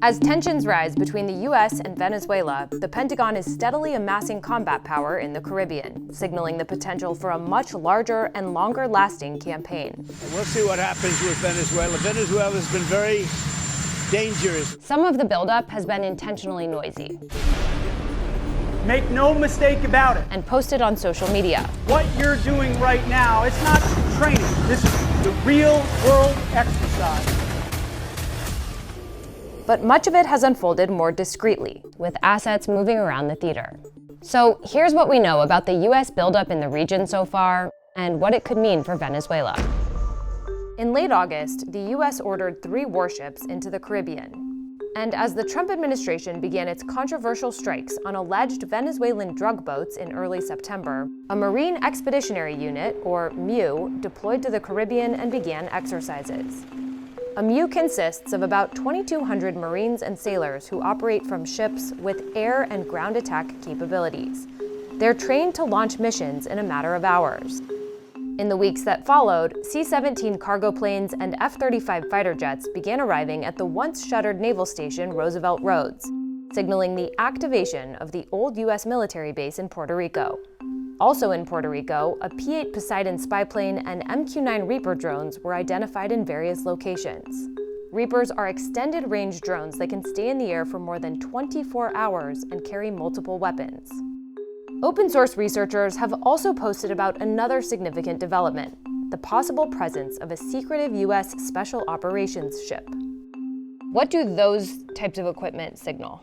As tensions rise between the U.S. and Venezuela, the Pentagon is steadily amassing combat power in the Caribbean, signaling the potential for a much larger and longer-lasting campaign. We'll see what happens with Venezuela. Venezuela has been very dangerous. Some of the buildup has been intentionally noisy. Make no mistake about it. And posted on social media. What you're doing right now, it's not training. This is the real world exercise. But much of it has unfolded more discreetly, with assets moving around the theater. So here's what we know about the U.S. buildup in the region so far, and what it could mean for Venezuela. In late August, the U.S. ordered 3 warships into the Caribbean. And as the Trump administration began its controversial strikes on alleged Venezuelan drug boats in early September, a Marine Expeditionary Unit, or MEU, deployed to the Caribbean and began exercises. A MEU consists of about 2,200 Marines and sailors who operate from ships with air and ground attack capabilities. They're trained to launch missions in a matter of hours. In the weeks that followed, C-17 cargo planes and F-35 fighter jets began arriving at the once-shuttered naval station Roosevelt Roads, signaling the activation of the old U.S. military base in Puerto Rico. Also in Puerto Rico, a P-8 Poseidon spy plane and MQ-9 Reaper drones were identified in various locations. Reapers are extended-range drones that can stay in the air for more than 24 hours and carry multiple weapons. Open-source researchers have also posted about another significant development, the possible presence of a secretive U.S. Special Operations ship. What do those types of equipment signal?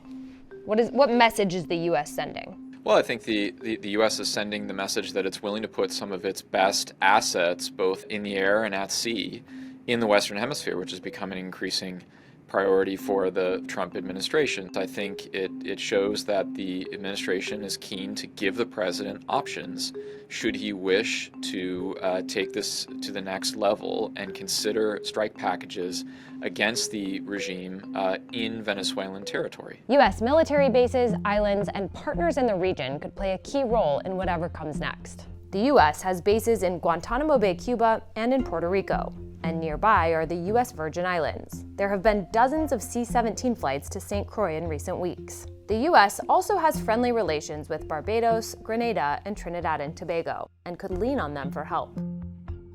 What message is the U.S. sending? Well, I think the U.S. is sending the message that it's willing to put some of its best assets, both in the air and at sea, in the Western Hemisphere, which has become an increasing priority for the Trump administration. I think it shows that the administration is keen to give the president options should he wish to take this to the next level and consider strike packages against the regime in Venezuelan territory. U.S. military bases, islands, and partners in the region could play a key role in whatever comes next. The U.S. has bases in Guantanamo Bay, Cuba, and in Puerto Rico. And nearby are the U.S. Virgin Islands. There have been dozens of C-17 flights to St. Croix in recent weeks. The U.S. also has friendly relations with Barbados, Grenada, and Trinidad and Tobago, and could lean on them for help.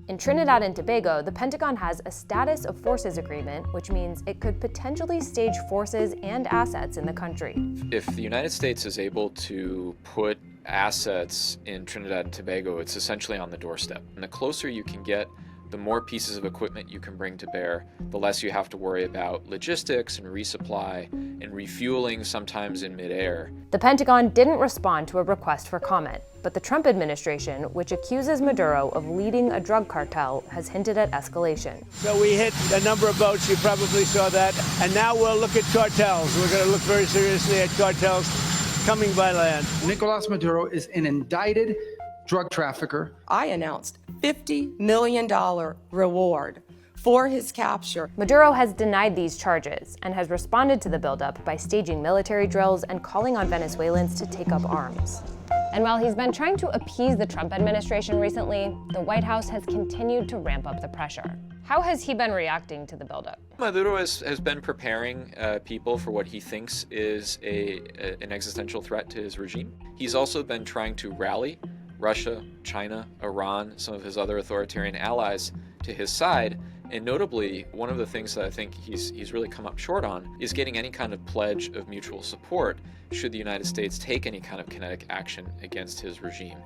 In Trinidad and Tobago, the Pentagon has a status of forces agreement, which means it could potentially stage forces and assets in the country. If the United States is able to put assets in Trinidad and Tobago, it's essentially on the doorstep. And the closer you can get, the more pieces of equipment you can bring to bear, the less you have to worry about logistics and resupply and refueling sometimes in midair. The Pentagon didn't respond to a request for comment, but the Trump administration, which accuses Maduro of leading a drug cartel, has hinted at escalation. So we hit a number of boats, you probably saw that, and now we'll look at cartels. We're going to look very seriously at cartels coming by land. Nicolás Maduro is an indicted drug trafficker. I announced $50 million reward for his capture. Maduro has denied these charges and has responded to the buildup by staging military drills and calling on Venezuelans to take up arms. And while he's been trying to appease the Trump administration recently, the White House has continued to ramp up the pressure. How has he been reacting to the buildup? Maduro has been preparing people for what he thinks is an existential threat to his regime. He's also been trying to rally Russia, China, Iran, some of his other authoritarian allies to his side. And notably, one of the things that I think he's really come up short on is getting any kind of pledge of mutual support should the United States take any kind of kinetic action against his regime.